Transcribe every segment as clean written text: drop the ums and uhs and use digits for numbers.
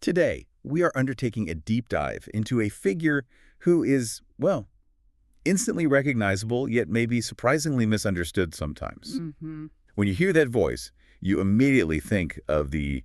Today, we are undertaking a deep dive into a figure who is, well, instantly recognizable, yet maybe surprisingly misunderstood sometimes. When you hear that voice, you immediately think of the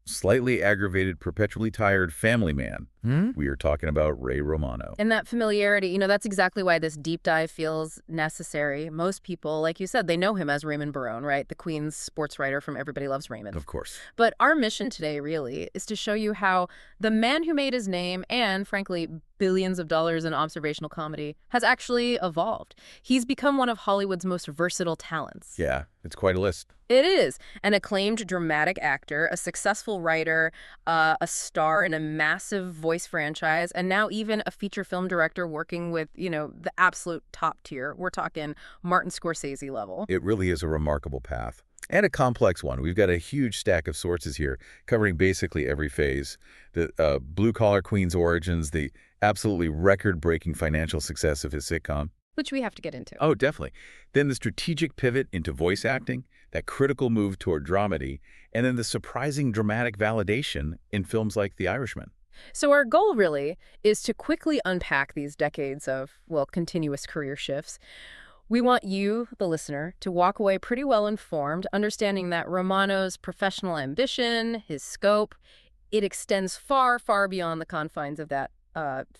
slightly aggravated, perpetually tired family man. We are talking about Ray Romano. And that familiarity, that's exactly why this deep dive feels necessary. Most people, like you said, they know him as Raymond Barone, right? The Queen's sports writer from Everybody Loves Raymond. Of course. But our mission today, really, is to show you how the man who made his name and, frankly, billions of dollars in observational comedy has actually evolved. He's become one of Hollywood's most versatile talents. Yeah, it's quite a list. It is. An acclaimed dramatic actor, a successful writer, a star in a massive voice franchise, and now even a feature film director working with, the absolute top tier. We're talking Martin Scorsese level. It really is a remarkable path. And a complex one. We've got a huge stack of sources here covering basically every phase. The blue-collar Queen's origins, the absolutely record-breaking financial success of his sitcom. Which we have to get into. Oh, definitely. Then the strategic pivot into voice acting, that critical move toward dramedy, and then the surprising dramatic validation in films like The Irishman. So our goal, really, is to quickly unpack these decades of, continuous career shifts. We want you, the listener, to walk away pretty well informed, understanding that Romano's professional ambition, his scope, it extends far, far beyond the confines of that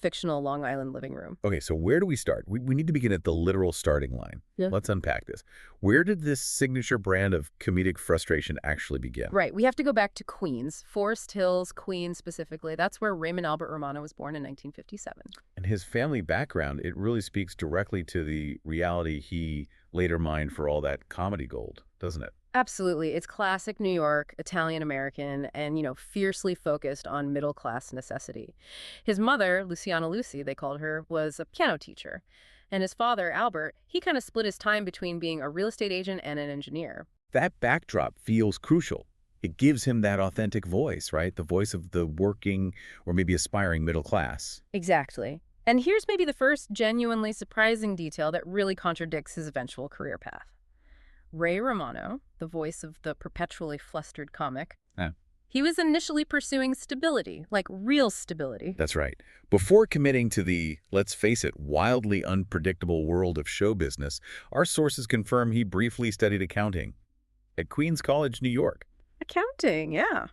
fictional Long Island living room. Okay, so where do we start? We need to begin at the literal starting line. Yeah. Let's unpack this. Where did this signature brand of comedic frustration actually begin? Right. We have to go back to Queens, Forest Hills, Queens specifically. That's where Raymond Albert Romano was born in 1957. And his family background, it really speaks directly to the reality he later mined for all that comedy gold, doesn't it? Absolutely. It's classic New York, Italian-American, and, fiercely focused on middle-class necessity. His mother, Luciana Lucy, they called her, was a piano teacher. And his father, Albert, he kind of split his time between being a real estate agent and an engineer. That backdrop feels crucial. It gives him that authentic voice, right? The voice of the working or maybe aspiring middle class. Exactly. And here's maybe the first genuinely surprising detail that really contradicts his eventual career path. Ray Romano, the voice of the perpetually flustered comic, he was initially pursuing stability, like real stability. That's right. Before committing to the, let's face it, wildly unpredictable world of show business, our sources confirm he briefly studied accounting at Queens College, New York. Accounting, yeah.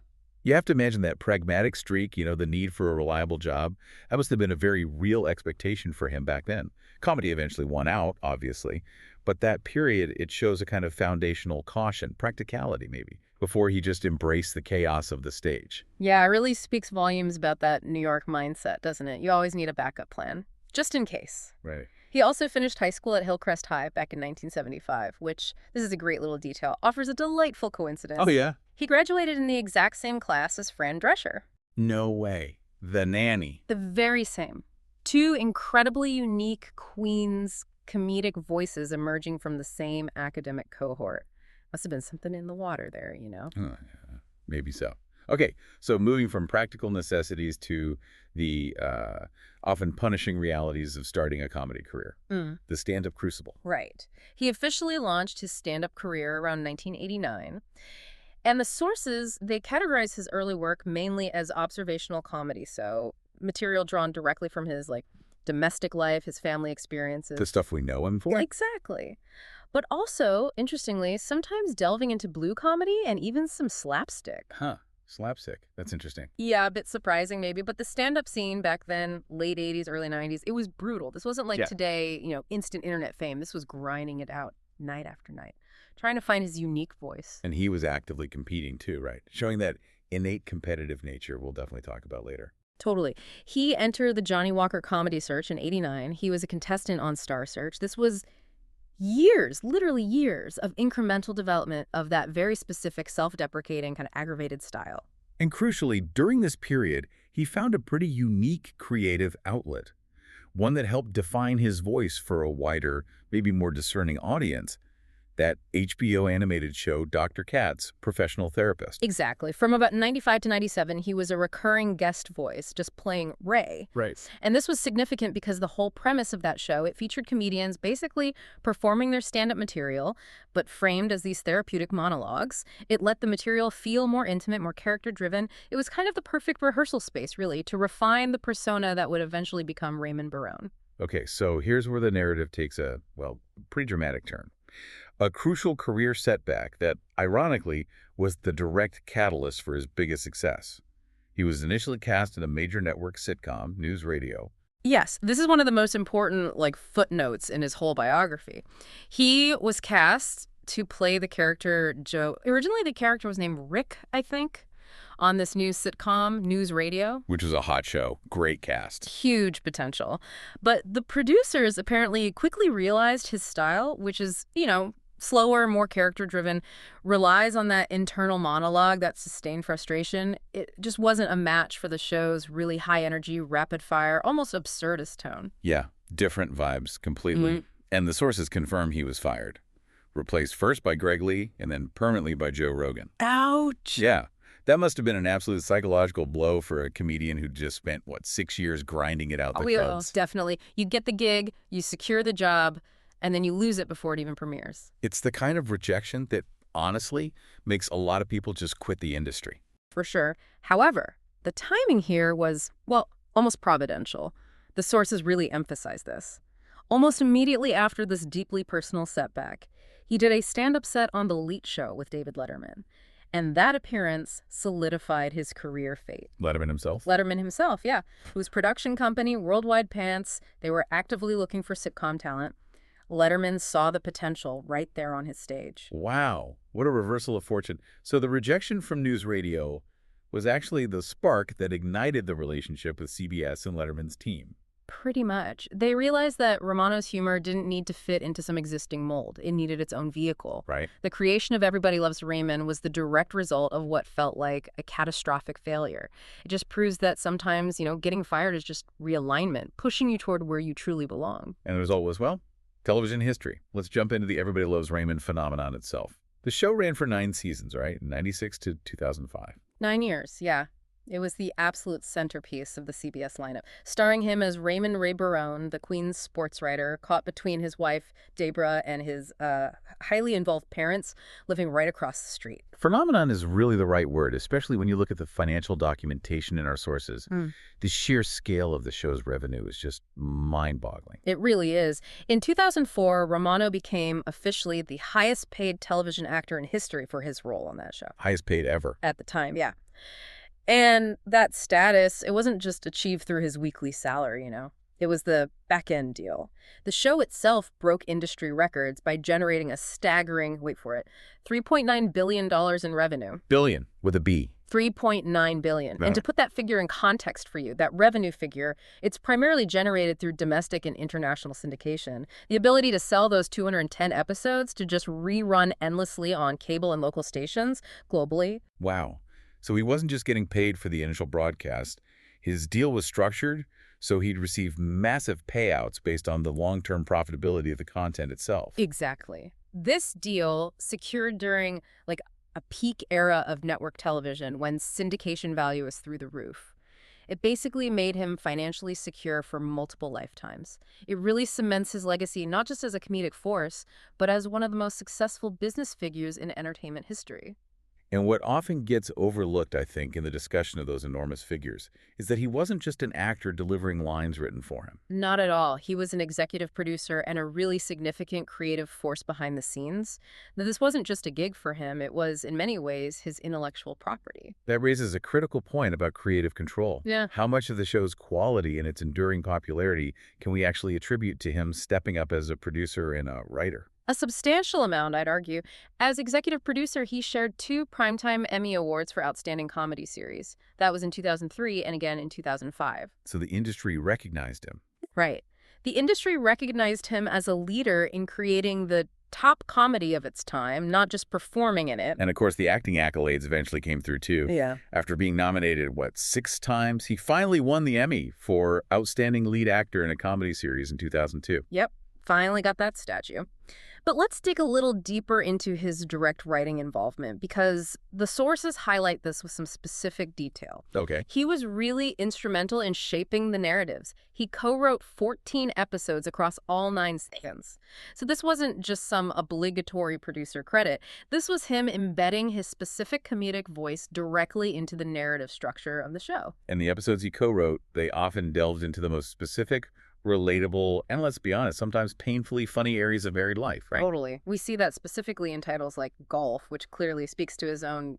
You have to imagine that pragmatic streak, the need for a reliable job. That must have been a very real expectation for him back then. Comedy eventually won out, obviously. But that period, it shows a kind of foundational caution, practicality maybe, before he just embraced the chaos of the stage. Yeah, it really speaks volumes about that New York mindset, doesn't it? You always need a backup plan, just in case. Right. He also finished high school at Hillcrest High back in 1975, which, this is a great little detail, offers a delightful coincidence. Oh, yeah? He graduated in the exact same class as Fran Drescher. No way. The nanny. The very same. Two incredibly unique Queens comedic voices emerging from the same academic cohort. Must have been something in the water there, Yeah, maybe so. Okay, so moving from practical necessities to the often punishing realities of starting a comedy career. The stand-up crucible. Right. He officially launched his stand-up career around 1989. And the sources, they categorize his early work mainly as observational comedy, so material drawn directly from his, domestic life, his family experiences. The stuff we know him for? Exactly. But also, interestingly, sometimes delving into blue comedy and even some slapstick. Huh. Slapstick. That's interesting. Yeah, a bit surprising maybe, but the stand-up scene back then, late 80s, early 90s, it was brutal. This wasn't like today, instant internet fame. This was grinding it out night after night, trying to find his unique voice. And he was actively competing too, right? Showing that innate competitive nature we'll definitely talk about later. Totally. He entered the Johnny Walker Comedy Search in '89. He was a contestant on Star Search. This was years, literally years, of incremental development of that very specific self-deprecating kind of aggravated style. And crucially, during this period, he found a pretty unique creative outlet, one that helped define his voice for a wider, maybe more discerning audience. that HBO animated show Dr. Katz, Professional Therapist. Exactly. From about 95 to 97, he was a recurring guest voice, just playing Ray. Right. And this was significant because the whole premise of that show, it featured comedians basically performing their stand-up material, but framed as these therapeutic monologues. It let the material feel more intimate, more character-driven. It was kind of the perfect rehearsal space, really, to refine the persona that would eventually become Raymond Barone. Okay, so here's where the narrative takes a, well, pretty dramatic turn. A crucial career setback that, ironically, was the direct catalyst for his biggest success. He was initially cast in a major network sitcom, News Radio. Yes, this is one of the most important, footnotes in his whole biography. He was cast to play the character Joe. Originally, the character was named Rick, I think, on this new sitcom, News Radio. Which was a hot show. Great cast. Huge potential. But the producers apparently quickly realized his style, which is, slower, more character-driven, relies on that internal monologue, that sustained frustration. It just wasn't a match for the show's really high-energy, rapid-fire, almost absurdist tone. Yeah, different vibes completely. And the sources confirm he was fired. Replaced first by Greg Lee and then permanently by Joe Rogan. Ouch! Yeah, that must have been an absolute psychological blow for a comedian who just spent, 6 years grinding it out the cuds. Definitely. You get the gig, you secure the job, and then you lose it before it even premieres. It's the kind of rejection that, honestly, makes a lot of people just quit the industry. For sure. However, the timing here was, almost providential. The sources really emphasize this. Almost immediately after this deeply personal setback, he did a stand-up set on The Late Show with David Letterman. And that appearance solidified his career fate. Letterman himself? Letterman himself, yeah. Whose production company, Worldwide Pants, they were actively looking for sitcom talent. Letterman saw the potential right there on his stage. Wow, what a reversal of fortune. So the rejection from News Radio was actually the spark that ignited the relationship with CBS and Letterman's team. Pretty much. They realized that Romano's humor didn't need to fit into some existing mold. It needed its own vehicle. Right. The creation of Everybody Loves Raymond was the direct result of what felt like a catastrophic failure. It just proves that sometimes, getting fired is just realignment, pushing you toward where you truly belong. And the result was, television history. Let's jump into the Everybody Loves Raymond phenomenon itself. The show ran for 9 seasons, right? 96 to 2005. 9 years, yeah. It was the absolute centerpiece of the CBS lineup, starring him as Raymond Ray Barone, the Queen's sports writer, caught between his wife, Debra, and his highly involved parents living right across the street. Phenomenon is really the right word, especially when you look at the financial documentation in our sources. The sheer scale of the show's revenue is just mind-boggling. It really is. In 2004, Romano became officially the highest-paid television actor in history for his role on that show. Highest paid ever. At the time, yeah. And that status, it wasn't just achieved through his weekly salary, It was the back-end deal. The show itself broke industry records by generating a staggering, wait for it, $3.9 billion in revenue. Billion, with a B. $3.9 billion. No. And to put that figure in context for you, that revenue figure, it's primarily generated through domestic and international syndication. The ability to sell those 210 episodes to just rerun endlessly on cable and local stations globally. Wow. So he wasn't just getting paid for the initial broadcast. His deal was structured so he'd receive massive payouts based on the long-term profitability of the content itself. Exactly. This deal secured during a peak era of network television when syndication value is through the roof. It basically made him financially secure for multiple lifetimes. It really cements his legacy not just as a comedic force, but as one of the most successful business figures in entertainment history. And what often gets overlooked, I think, in the discussion of those enormous figures is that he wasn't just an actor delivering lines written for him. Not at all. He was an executive producer and a really significant creative force behind the scenes. Now, this wasn't just a gig for him. It was, in many ways, his intellectual property. That raises a critical point about creative control. Yeah. How much of the show's quality and its enduring popularity can we actually attribute to him stepping up as a producer and a writer? A substantial amount, I'd argue. As executive producer, he shared 2 Primetime Emmy Awards for Outstanding Comedy Series. That was in 2003 and again in 2005. So the industry recognized him. Right. The industry recognized him as a leader in creating the top comedy of its time, not just performing in it. And of course, the acting accolades eventually came through too. Yeah. After being nominated, 6 times? He finally won the Emmy for Outstanding Lead Actor in a Comedy Series in 2002. Yep. Finally got that statue. But let's dig a little deeper into his direct writing involvement, because the sources highlight this with some specific detail. Okay. He was really instrumental in shaping the narratives. He co-wrote 14 episodes across all 9 seasons. So this wasn't just some obligatory producer credit. This was him embedding his specific comedic voice directly into the narrative structure of the show. And the episodes he co-wrote, they often delved into the most specific, relatable, and let's be honest, sometimes painfully funny areas of married life, right? Totally. We see that specifically in titles like Golf, which clearly speaks to his own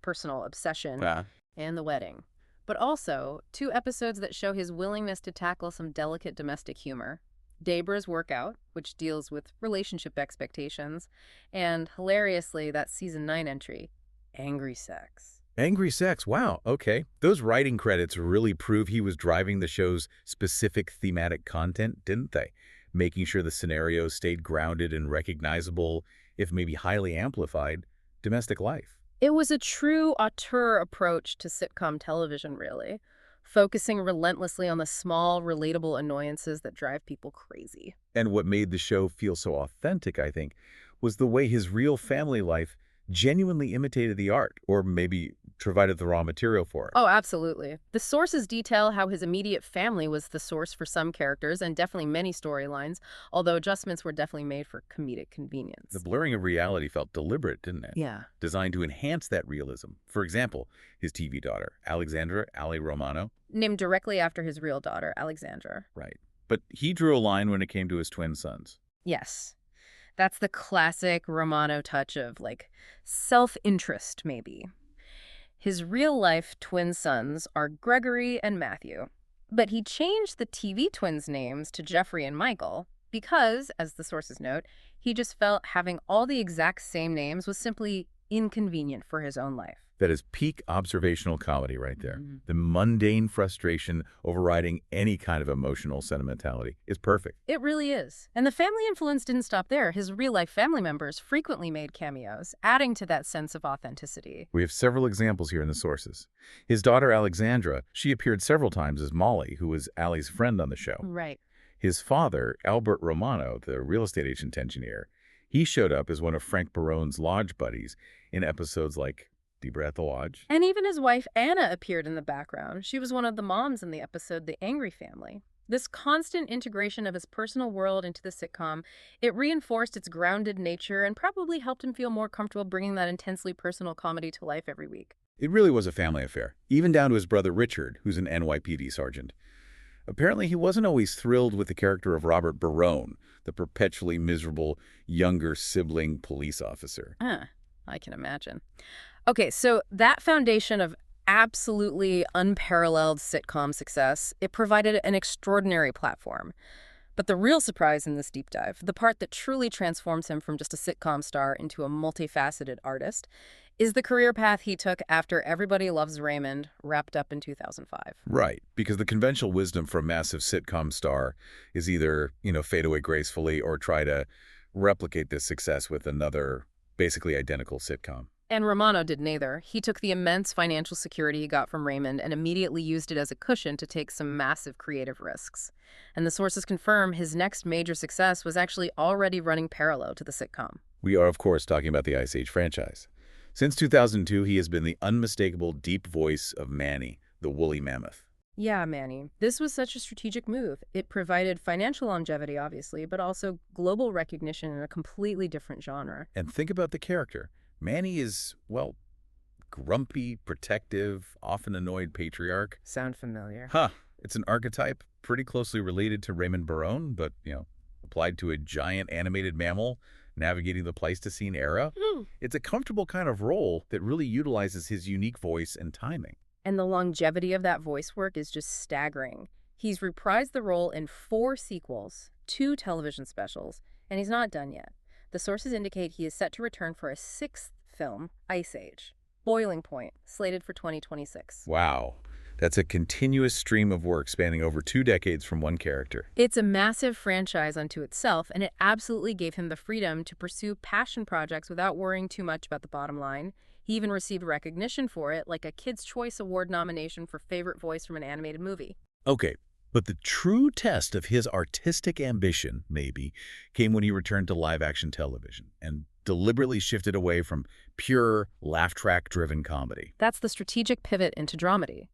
personal obsession, Yeah. and The Wedding. But also 2 episodes that show his willingness to tackle some delicate domestic humor. Debra's Workout, which deals with relationship expectations, and hilariously, that season 9 entry, Angry Sex. Angry Sex, wow, okay. Those writing credits really prove he was driving the show's specific thematic content, didn't they? Making sure the scenarios stayed grounded and recognizable, if maybe highly amplified, domestic life. It was a true auteur approach to sitcom television, really, focusing relentlessly on the small, relatable annoyances that drive people crazy. And what made the show feel so authentic, I think, was the way his real family life genuinely imitated the art, or maybe provided the raw material for it. Oh, absolutely. The sources detail how his immediate family was the source for some characters and definitely many storylines, although adjustments were definitely made for comedic convenience. The blurring of reality felt deliberate, didn't it? Yeah. Designed to enhance that realism. For example, his TV daughter, Alexandra "Ali" Romano. Named directly after his real daughter, Alexandra. Right. But he drew a line when it came to his twin sons. Yes. That's the classic Romano touch of, self-interest, maybe. His real-life twin sons are Gregory and Matthew. But he changed the TV twins' names to Jeffrey and Michael because, as the sources note, he just felt having all the exact same names was simply inconvenient for his own life. That is peak observational comedy right there. Mm-hmm. The mundane frustration overriding any kind of emotional sentimentality is perfect. It really is. And the family influence didn't stop there. His real-life family members frequently made cameos, adding to that sense of authenticity. We have several examples here in the sources. His daughter, Alexandra, she appeared several times as Molly, who was Ali's friend on the show. Right. His father, Albert Romano, the real estate agent engineer, he showed up as one of Frank Barone's lodge buddies in episodes like Deeper at the Lodge. And even his wife, Anna, appeared in the background. She was one of the moms in the episode The Angry Family. This constant integration of his personal world into the sitcom, it reinforced its grounded nature and probably helped him feel more comfortable bringing that intensely personal comedy to life every week. It really was a family affair, even down to his brother Richard, who's an NYPD sergeant. Apparently, he wasn't always thrilled with the character of Robert Barone, the perpetually miserable younger sibling police officer. I can imagine. Okay, so that foundation of absolutely unparalleled sitcom success, it provided an extraordinary platform. But the real surprise in this deep dive, the part that truly transforms him from just a sitcom star into a multifaceted artist, is the career path he took after Everybody Loves Raymond wrapped up in 2005. Right, because the conventional wisdom for a massive sitcom star is either, fade away gracefully or try to replicate this success with another basically identical sitcom. And Romano did neither. He took the immense financial security he got from Raymond and immediately used it as a cushion to take some massive creative risks. And the sources confirm his next major success was actually already running parallel to the sitcom. We are, of course, talking about the Ice Age franchise. Since 2002, he has been the unmistakable deep voice of Manny, the woolly mammoth. Yeah, Manny. This was such a strategic move. It provided financial longevity, obviously, but also global recognition in a completely different genre. And think about the character. Manny is, grumpy, protective, often annoyed patriarch. Sound familiar? It's an archetype pretty closely related to Raymond Barone, but, applied to a giant animated mammal navigating the Pleistocene era. It's a comfortable kind of role that really utilizes his unique voice and timing. And the longevity of that voice work is just staggering. He's reprised the role in 4 sequels, 2 television specials, and he's not done yet. The sources indicate he is set to return for a 6th film, Ice Age, Boiling Point, slated for 2026. Wow. That's a continuous stream of work spanning over 2 decades from one character. It's a massive franchise unto itself, and it absolutely gave him the freedom to pursue passion projects without worrying too much about the bottom line. He even received recognition for it, like a Kids' Choice Award nomination for Favorite Voice from an Animated Movie. Okay, But the true test of his artistic ambition, maybe, came when he returned to live-action television and deliberately shifted away from pure laugh-track-driven comedy. That's the strategic pivot into dramedy,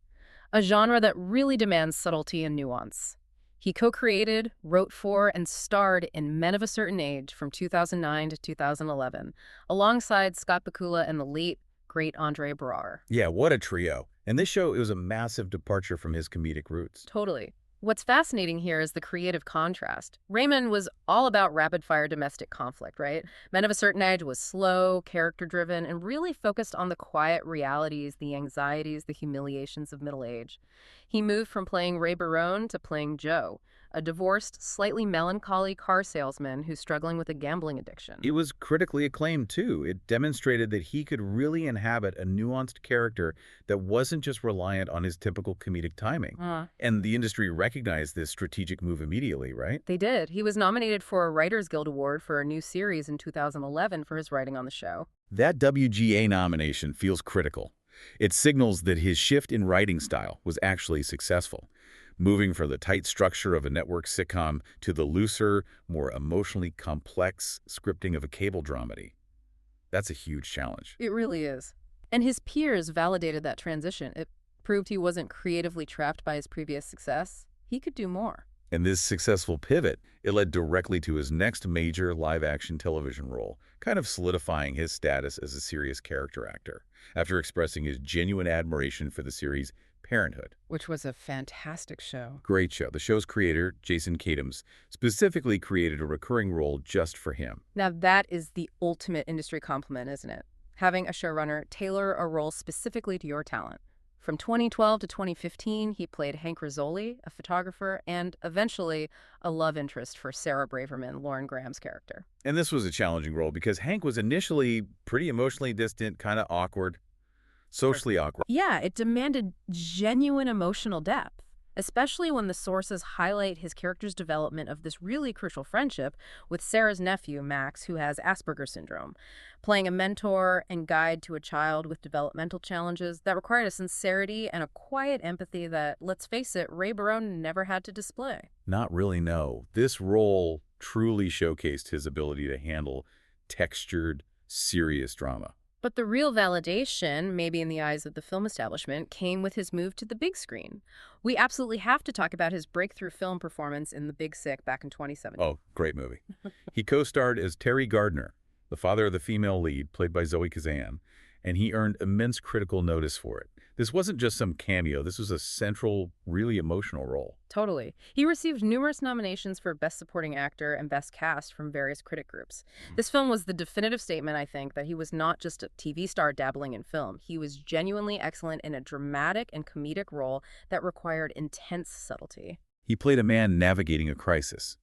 a genre that really demands subtlety and nuance. He co-created, wrote for, and starred in Men of a Certain Age from 2009 to 2011, alongside Scott Bakula and the late, great Andre Braugher. Yeah, what a trio. And this show, it was a massive departure from his comedic roots. Totally. What's fascinating here is the creative contrast. Raymond was all about rapid-fire domestic conflict, right? Men of a Certain Age was slow, character-driven, and really focused on the quiet realities, the anxieties, the humiliations of middle age. He moved from playing Ray Barone to playing Joe, a divorced, slightly melancholy car salesman who's struggling with a gambling addiction. It was critically acclaimed, too. It demonstrated that he could really inhabit a nuanced character that wasn't just reliant on his typical comedic timing. And the industry recognized this strategic move immediately, right? They did. He was nominated for a Writers Guild Award for a new series in 2011 for his writing on the show. That WGA nomination feels critical. It signals that his shift in writing style was actually successful, moving from the tight structure of a network sitcom to the looser, more emotionally complex scripting of a cable dramedy. That's a huge challenge. It really is. And his peers validated that transition. It proved he wasn't creatively trapped by his previous success. He could do more. And this successful pivot, it led directly to his next major live-action television role, kind of solidifying his status as a serious character actor, after expressing his genuine admiration for the series Parenthood. Which was a fantastic show. Great show. The show's creator, Jason Katims, specifically created a recurring role just for him. Now that is the ultimate industry compliment, isn't it? Having a showrunner tailor a role specifically to your talent. From 2012 to 2015, he played Hank Rizzoli, a photographer, and eventually a love interest for Sarah Braverman, Lauren Graham's character. And this was a challenging role because Hank was initially pretty emotionally distant, kind of awkward, socially awkward. Yeah, it demanded genuine emotional depth, especially when the sources highlight his character's development of this really crucial friendship with Sarah's nephew, Max, who has Asperger's syndrome, playing a mentor and guide to a child with developmental challenges that required a sincerity and a quiet empathy that, let's face it, Ray Barone never had to display. Not really, no. This role truly showcased his ability to handle textured, serious drama. But the real validation, maybe in the eyes of the film establishment, came with his move to the big screen. We absolutely have to talk about his breakthrough film performance in The Big Sick back in 2017. Oh, great movie. He co-starred as Terry Gardner, the father of the female lead, played by Zoe Kazan, and he earned immense critical notice for it. This wasn't just some cameo. This was a central, really emotional role. Totally. He received numerous nominations for Best Supporting Actor and Best Cast from various critic groups. This film was the definitive statement, I think, that he was not just a TV star dabbling in film. He was genuinely excellent in a dramatic and comedic role that required intense subtlety. He played a man navigating a crisis,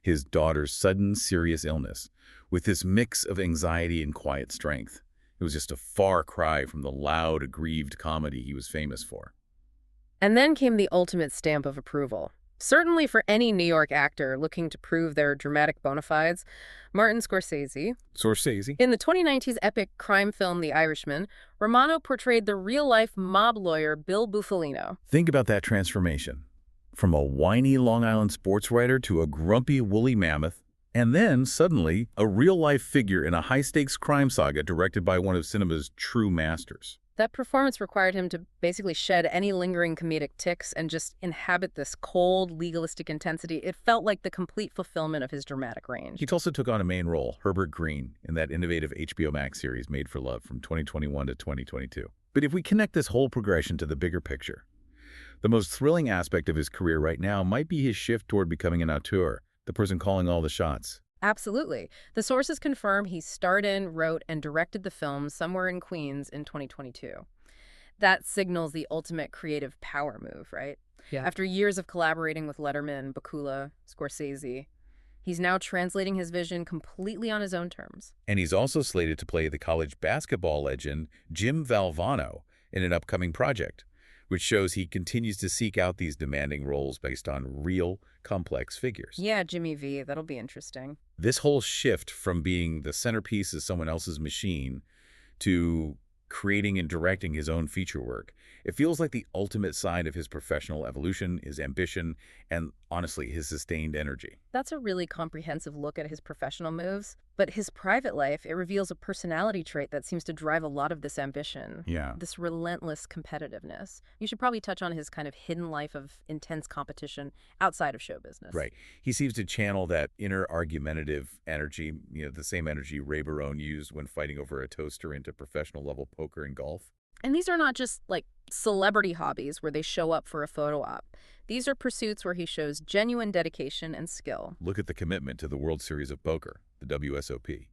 his daughter's sudden, serious illness, with this mix of anxiety and quiet strength. It was just a far cry from the loud, aggrieved comedy he was famous for. And then came the ultimate stamp of approval. Certainly for any New York actor looking to prove their dramatic bona fides, Martin Scorsese. In the 2019 epic crime film The Irishman, Romano portrayed the real-life mob lawyer Bill Bufalino. Think about that transformation. From a whiny Long Island sports writer to a grumpy woolly mammoth, and then, suddenly, a real-life figure in a high-stakes crime saga directed by one of cinema's true masters. That performance required him to basically shed any lingering comedic tics and just inhabit this cold, legalistic intensity. It felt like the complete fulfillment of his dramatic range. He also took on a main role, Herbert Green, in that innovative HBO Max series Made for Love from 2021 to 2022. But if we connect this whole progression to the bigger picture, the most thrilling aspect of his career right now might be his shift toward becoming an auteur, the person calling all the shots. Absolutely. The sources confirm he starred in, wrote, and directed the film Somewhere in Queens in 2022. That signals the ultimate creative power move, right? Yeah. After years of collaborating with Letterman, Bakula, Scorsese, he's now translating his vision completely on his own terms. And he's also slated to play the college basketball legend Jim Valvano in an upcoming project, which shows he continues to seek out these demanding roles based on real, complex figures. Yeah, Jimmy V. That'll be interesting. This whole shift from being the centerpiece of someone else's machine to creating and directing his own feature work It feels like the ultimate sign of his professional evolution, his ambition, and honestly, his sustained energy. That's a really comprehensive look at his professional moves. But his private life, it reveals a personality trait that seems to drive a lot of this ambition. Yeah. This relentless competitiveness. You should probably touch on his kind of hidden life of intense competition outside of show business. Right. He seems to channel that inner argumentative energy, the same energy Ray Barone used when fighting over a toaster into professional level poker and golf. And these are not just like celebrity hobbies where they show up for a photo op. These are pursuits where he shows genuine dedication and skill. Look at the commitment to the World Series of Poker, the WSOP.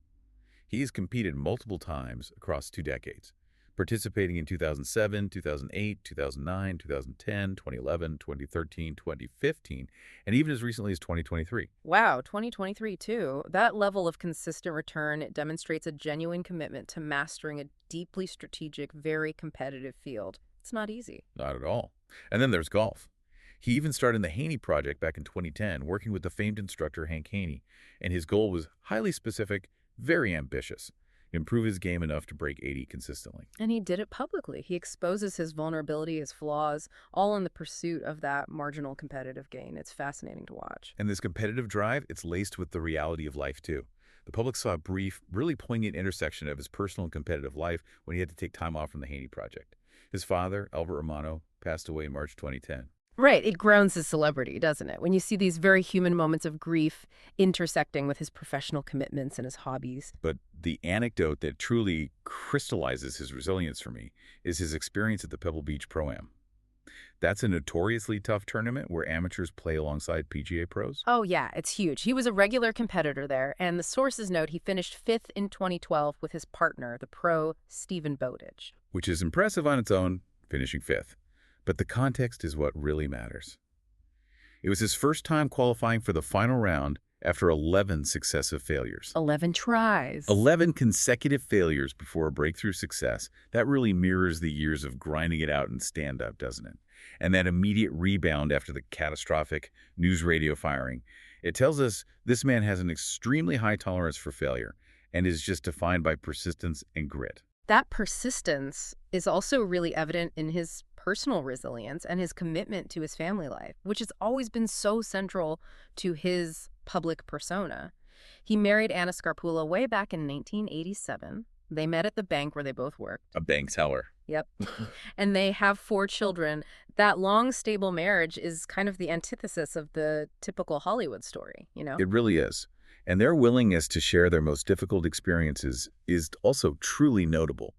He has competed multiple times across 2 decades, participating in 2007, 2008, 2009, 2010, 2011, 2013, 2015, and even as recently as 2023. Wow, 2023 too. That level of consistent return, it demonstrates a genuine commitment to mastering a deeply strategic, very competitive field. It's not easy. Not at all. And then there's golf. He even started in the Haney Project back in 2010, working with the famed instructor Hank Haney, and his goal was highly specific, very ambitious: improve his game enough to break 80 consistently. And he did it publicly. He exposes his vulnerability, his flaws, all in the pursuit of that marginal competitive gain. It's fascinating to watch. And this competitive drive, it's laced with the reality of life, too. The public saw a brief, really poignant intersection of his personal and competitive life when he had to take time off from the Haney Project. His father, Albert Romano, passed away in March 2010. Right. It grounds his celebrity, doesn't it? When you see these very human moments of grief intersecting with his professional commitments and his hobbies. But the anecdote that truly crystallizes his resilience for me is his experience at the Pebble Beach Pro-Am. That's a notoriously tough tournament where amateurs play alongside PGA pros. Oh, yeah, it's huge. He was a regular competitor there, and the sources note he finished 5th in 2012 with his partner, the pro Stephen Bowditch. Which is impressive on its own, finishing 5th. But the context is what really matters. It was his first time qualifying for the final round after 11 successive failures. 11 tries. 11 consecutive failures before a breakthrough success. That really mirrors the years of grinding it out in stand-up, doesn't it? And that immediate rebound after the catastrophic news radio firing. It tells us this man has an extremely high tolerance for failure and is just defined by persistence and grit. That persistence is also really evident in his personal resilience and his commitment to his family life, which has always been so central to his public persona. He married Anna Scarpula way back in 1987. They met at the bank where they both worked. A bank teller. Yep. And they have 4 children. That long, stable marriage is kind of the antithesis of the typical Hollywood story, you know? It really is. And their willingness to share their most difficult experiences is also truly notable.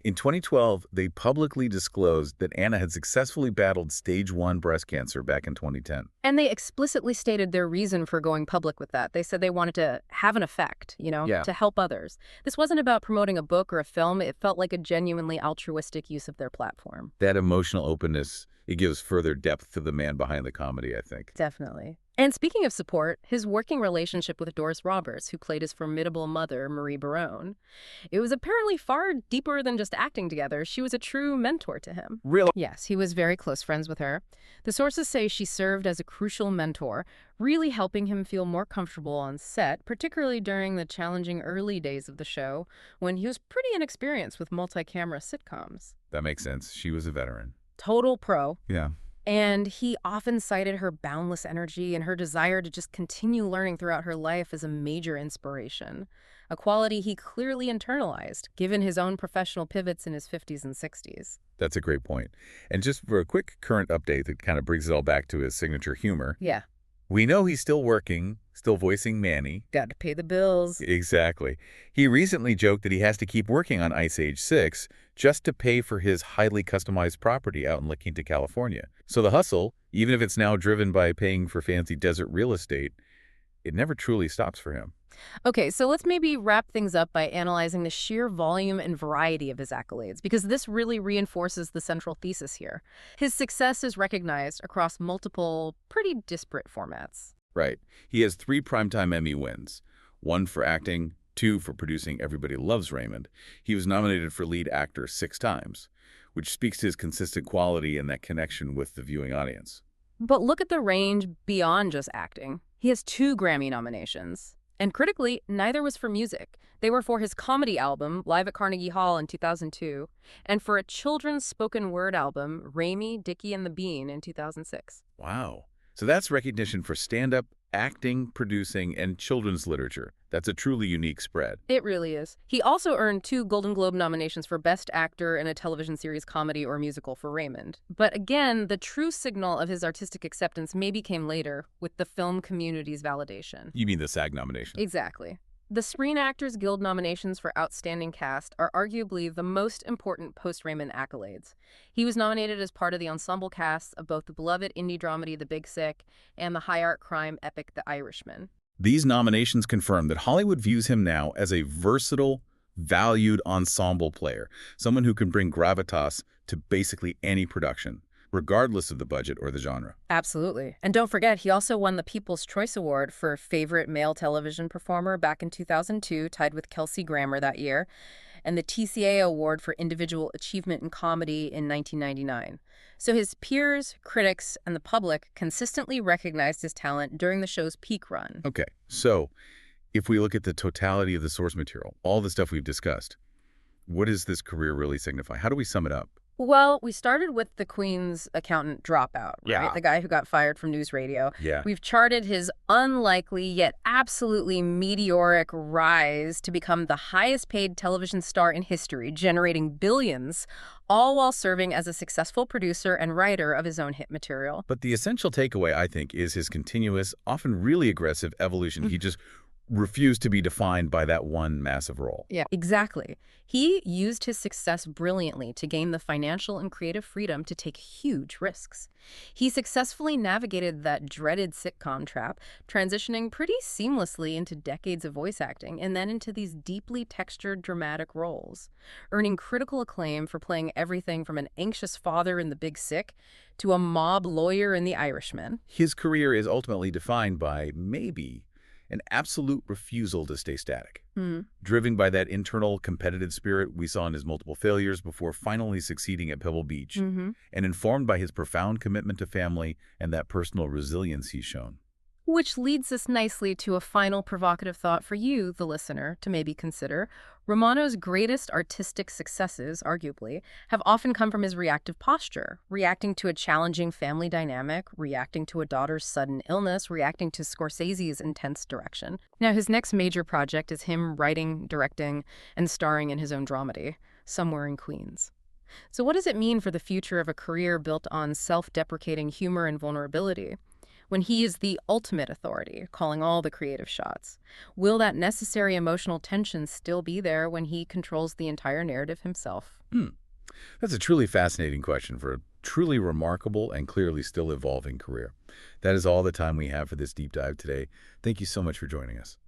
In 2012, they publicly disclosed that Anna had successfully battled stage 1 breast cancer back in 2010. And they explicitly stated their reason for going public with that. They said they wanted to have an effect, to help others. This wasn't about promoting a book or a film. It felt like a genuinely altruistic use of their platform. That emotional openness, it gives further depth to the man behind the comedy, I think. Definitely. And speaking of support, his working relationship with Doris Roberts, who played his formidable mother, Marie Barone, it was apparently far deeper than just acting together. She was a true mentor to him. Really? Yes, he was very close friends with her. The sources say she served as a crucial mentor, really helping him feel more comfortable on set, particularly during the challenging early days of the show when he was pretty inexperienced with multi-camera sitcoms. That makes sense. She was a veteran. Total pro. Yeah. And he often cited her boundless energy and her desire to just continue learning throughout her life as a major inspiration, a quality he clearly internalized, given his own professional pivots in his 50s and 60s. That's a great point. And just for a quick current update that kind of brings it all back to his signature humor. Yeah. We know he's still working, still voicing Manny. Got to pay the bills. Exactly. He recently joked that he has to keep working on Ice Age 6 just to pay for his highly customized property out in La Quinta, California. So the hustle, even if it's now driven by paying for fancy desert real estate, it never truly stops for him. Okay, so let's maybe wrap things up by analyzing the sheer volume and variety of his accolades, because this really reinforces the central thesis here. His success is recognized across multiple, pretty disparate formats. Right. He has 3 Primetime Emmy wins, 1 for acting, 2 for producing Everybody Loves Raymond. He was nominated for lead actor 6 times, which speaks to his consistent quality and that connection with the viewing audience. But look at the range beyond just acting. He has 2 Grammy nominations. And critically, neither was for music. They were for his comedy album, Live at Carnegie Hall in 2002, and for a children's spoken word album, Raimy, Dickie and the Bean in 2006. Wow. So that's recognition for stand-up, acting, producing, and children's literature. That's a truly unique spread. It really is. He also earned 2 Golden Globe nominations for Best Actor in a Television Series Comedy or Musical for Raymond. But again, the true signal of his artistic acceptance maybe came later, with the film community's validation. You mean the SAG nomination? Exactly. The Screen Actors Guild nominations for Outstanding Cast are arguably the most important post-Raymond accolades. He was nominated as part of the ensemble cast of both the beloved indie dramedy The Big Sick and the high art crime epic The Irishman. These nominations confirm that Hollywood views him now as a versatile, valued ensemble player, someone who can bring gravitas to basically any production, regardless of the budget or the genre. Absolutely. And don't forget, he also won the People's Choice Award for Favorite Male Television Performer back in 2002, tied with Kelsey Grammer that year, and the TCA Award for Individual Achievement in Comedy in 1999. So his peers, critics, and the public consistently recognized his talent during the show's peak run. Okay, so if we look at the totality of the source material, all the stuff we've discussed, what does this career really signify? How do we sum it up? Well, we started with the Queen's accountant dropout, right? Yeah. The guy who got fired from News Radio. Yeah. We've charted his unlikely yet absolutely meteoric rise to become the highest paid television star in history, generating billions, all while serving as a successful producer and writer of his own hit material. But the essential takeaway, I think, is his continuous, often really aggressive evolution. He just refused to be defined by that one massive role. Yeah, exactly. He used his success brilliantly to gain the financial and creative freedom to take huge risks. He successfully navigated that dreaded sitcom trap, transitioning pretty seamlessly into decades of voice acting and then into these deeply textured dramatic roles, earning critical acclaim for playing everything from an anxious father in The Big Sick to a mob lawyer in The Irishman. His career is ultimately defined by, maybe, an absolute refusal to stay static. Driven by that internal competitive spirit we saw in his multiple failures before finally succeeding at Pebble Beach, and informed by his profound commitment to family and that personal resilience he's shown. Which leads us nicely to a final provocative thought for you, the listener, to maybe consider. Romano's greatest artistic successes, arguably, have often come from his reactive posture, reacting to a challenging family dynamic, reacting to a daughter's sudden illness, reacting to Scorsese's intense direction. Now, his next major project is him writing, directing, and starring in his own dramedy, Somewhere in Queens. So what does it mean for the future of a career built on self-deprecating humor and vulnerability? When he is the ultimate authority, calling all the creative shots, will that necessary emotional tension still be there when he controls the entire narrative himself? That's a truly fascinating question for a truly remarkable and clearly still evolving career. That is all the time we have for this deep dive today. Thank you so much for joining us.